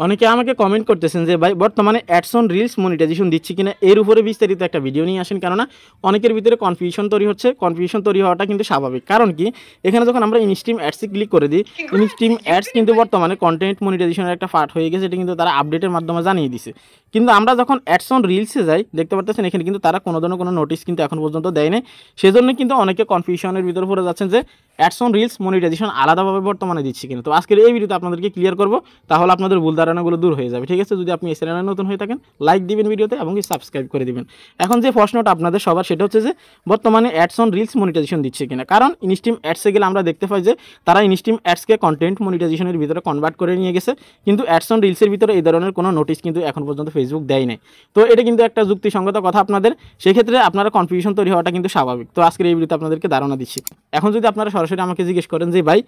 অনেকে আমাকে কমেন্ট করতেছেন যে ভাই বর্তমানে অ্যাডস অন রিলস মনিটাইজেশন দিচ্ছি কিনা, এর উপরে বিস্তারিত একটা ভিডিও নিয়ে আসেন। কেননা অনেকের ভিতরে কনফিউশন তৈরি হচ্ছে। কনফিউশন তৈরি হওয়াটা কিন্তু স্বাভাবিক। কারণ কি, এখানে যখন আমরা ইনস্ট্রিম অ্যাডসে ক্লিক করে দিই, ইনস্ট্রিম অ্যাডস কিন্তু বর্তমানে কন্টেন্ট মনিটাইজেশনের একটা পার্ট হয়ে গেছে। এটা কিন্তু তারা আপডেটের মাধ্যমে জানিয়ে দিছে। কিন্তু আমরা যখন অ্যাডস অন রিলসে যাই, দেখতে পারতেছেন এখানে কিন্তু তারা কোনো ধরনের কোনো নোটিস কিন্তু এখন পর্যন্ত দেয় নাই। সেজন্য কিন্তু অনেকে কনফিউশনের ভিতরে পড়ে যাচ্ছেন যে অ্যাডস অন রিলস মনিটাইজেশন আলাদাভাবে বর্তমানে দিচ্ছি কিনা। তো আজকের এই ভিডিওতে আপনাদেরকে ক্লিয়ার করব, তাহলে আপনাদের ভুল ধারণাগুলো দূর হয়ে যাবে। ঠিক আছে, যদি আপনি এই চ্যানেলে নতুন হয়ে থাকেন লাইক দিবেন ভিডিওতে এবং সাবস্ক্রাইব করে দিবেন। এখন যে প্রশ্নটা আপনাদের সবার সেটা হচ্ছে যে বর্তমানে অ্যাডস অন রিলস মনিটাইজেশন দিচ্ছে কিনা। কারণ ইনস্ট্রিম অ্যাডসে গেলে আমরা দেখতে পাই যে তারা ইনস্ট্রিম অ্যাডসকে কন্টেন্ট মনিটাইজেশনের ভিতরে কনভার্ট করে নিয়ে গেছে, কিন্তু অ্যাডস অন রিলসের ভিতরে এই ধরনের কোনো নোটিস কিন্তু এখন পর্যন্ত ফেসবুক দেয় নাই। তো এটা কিন্তু একটা যুক্তিসঙ্গত কথা আপনাদের, সেক্ষেত্রে আপনারা কনফিউশন তৈরি হওয়াটা কিন্তু স্বাভাবিক। তো আজকের এই ভিডিওতে আপনাদেরকে ধারণা দিচ্ছি। এখন যদি আপনারা সরাসরি আমাকে জিজ্ঞেস করেন যে ভাই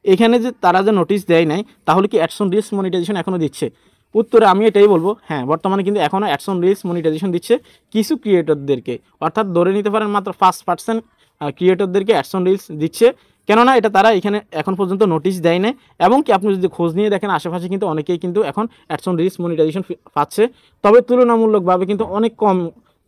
এখানে যে তারা যে নোটিশ দেয় নাই, তাহলে কি অ্যাডস অন রিলস মনিটাইজেশন এখনও দিচ্ছে, উত্তরে আমি এটাই বলবো, হ্যাঁ বর্তমানে কিন্তু এখনও অ্যাডস অন রিলস মনিটাইজেশন দিচ্ছে কিছু ক্রিয়েটরদেরকে। অর্থাৎ ধরে নিতে পারেন মাত্র 5% ক্রিয়েটরদেরকে অ্যাডস অন রিলস দিচ্ছে। কেননা এটা তারা এখানে এখন পর্যন্ত নোটিশ দেয় না। এবং কি আপনি যদি খোঁজ নিয়ে দেখেন আশেপাশে কিন্তু অনেকেই কিন্তু এখন অ্যাডস অন রিলস মনিটাইজেশন পাচ্ছে, তবে তুলনামূলকভাবে কিন্তু অনেক কম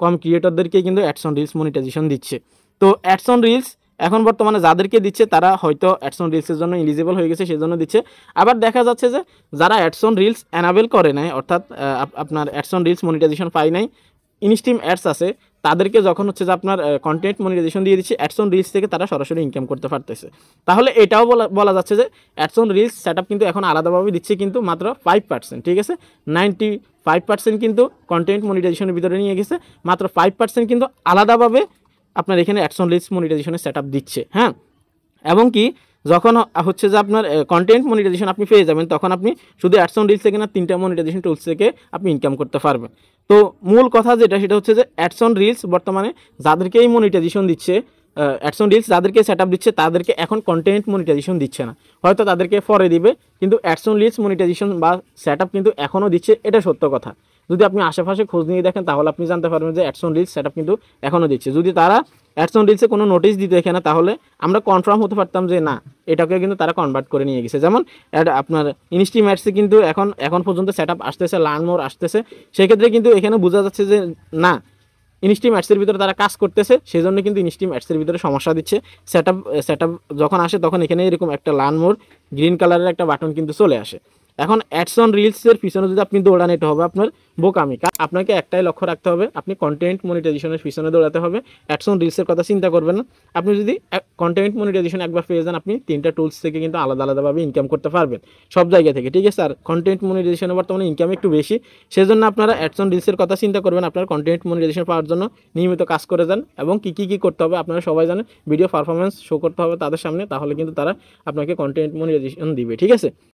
কম ক্রিয়েটরদেরকে কিন্তু অ্যাডস অন রিলস মনিটাইজেশন দিচ্ছে। তো অ্যাডস অন রিলস এখন বর্তমানে যাদেরকে দিচ্ছে তারা হয়তো অ্যাডস অন রিলসের জন্য এলিজিবল হয়ে গেছে, সেজন্য দিচ্ছে। আবার দেখা যাচ্ছে যে যারা অ্যাডস অন রিলস অ্যানাবেল করে নাই, অর্থাৎ আপনার অ্যাডস অন রিলস মনিটাইজেশন পায় নাই, ইনস্ট্রিম অ্যাডস আছে, তাদেরকে যখন হচ্ছে যে আপনার কন্টেন্ট মনিটাইজেশন দিয়ে দিচ্ছে, অ্যাডস অন রিলস থেকে তারা সরাসরি ইনকাম করতে পারতেছে। তাহলে এটাও বলা যাচ্ছে যে ads on reels set up কিন্তু এখন আলাদাভাবে দিচ্ছে, কিন্তু মাত্র 5%। ঠিক আছে, 95% কিন্তু কন্টেন্ট মনিটাইজেশনের ভিতরে নিয়ে গেছে, মাত্র 5% কিন্তু আলাদাভাবে আপনার এখানে অ্যাডস অন রিলস মনিটাইজেশনের সেট আপ দিচ্ছে। হ্যাঁ, এবং কি যখন হচ্ছে যে আপনার কন্টেন্ট মনিটাইজেশন আপনি পেয়ে যাবেন, তখন আপনি শুধু অ্যাডস অন রিলস থেকে না 3টা মনিটাইজেশন টুলস থেকে আপনি ইনকাম করতে পারবেন। তো মূল কথা যেটা সেটা হচ্ছে যে অ্যাডস অন রিলস বর্তমানে যাদেরকে এই মনিটাইজেশন দিচ্ছে, অ্যাডস অন রিলস যাদেরকে সেট আপ দিচ্ছে তাদেরকে এখন কন্টেন্ট মনিটাইজেশন দিচ্ছে না, হয়তো তাদেরকে পরে দিবে, কিন্তু অ্যাডস অন রিলস মনিটাইজেশন বা সেট আপ কিন্তু এখনও দিচ্ছে, এটা সত্য কথা। যদি আপনি আশেপাশে খোঁজ নিয়ে দেখেন তাহলে আপনি জানতে পারবেন যে ads on reels set up কিন্তু এখনও দিচ্ছে। যদি তারা অ্যাডস অন রিলসে কোনো নোটিশ দিত এখানে, তাহলে আমরা কনফার্ম হতে পারতাম যে না, এটাকে কিন্তু তারা কনভার্ট করে নিয়ে গেছে। যেমন আপনার ইনস্ট্রিম অ্যাডসে কিন্তু এখন পর্যন্ত সেট আপ আসতেছে, লার্ন মোর আসতেছে, সেক্ষেত্রে কিন্তু এখানে বোঝা যাচ্ছে যে না, ইনস্ট্রিম অ্যাডসের ভিতরে তারা কাজ করতেছে, সেই জন্য কিন্তু ইনস্ট্রিম অ্যাডসের ভিতরে সমস্যা দিচ্ছে। সেট আপ যখন আসে তখন এখানে এরকম একটা লার্ন মোর গ্রিন কালারের একটা বাটন কিন্তু চলে আসে। এখন অ্যাডস অন রিলসের পিছনে যদি আপনি দৌড়ান, এটা হবে আপনার বোকামি। আপনাকে একটাই লক্ষ্য রাখতে হবে, আপনি কন্টেন্ট মনিটাইজেশনের পিছনে দৌড়াতে হবে, অ্যাডস অন রিলসের কথা চিন্তা করবেন না। আপনি যদি কন্টেন্ট মনিটাইজেশন একবার পেয়ে যান, আপনি 3টা টুলস থেকে কিন্তু আলাদা আলাদাভাবে ইনকাম করতে পারবেন সব জায়গা থেকে। ঠিক আছে, আর কন্টেন্ট মনিটাইজেশনে বর্তমানে ইনকাম একটু বেশি, সেজন্য আপনারা অ্যাডস অন রিলসের কথা চিন্তা করবেন। আপনার কন্টেন্ট মনিটাইজেশন পাওয়ার জন্য নিয়মিত কাজ করে যান, এবং কী করতে হবে আপনারা সবাই জানেন, ভিডিও পারফরমেন্স শো করতে হবে তাদের সামনে, তাহলে কিন্তু তারা আপনাকে কন্টেন্ট মনিটাইজেশন দিবে। ঠিক আছে।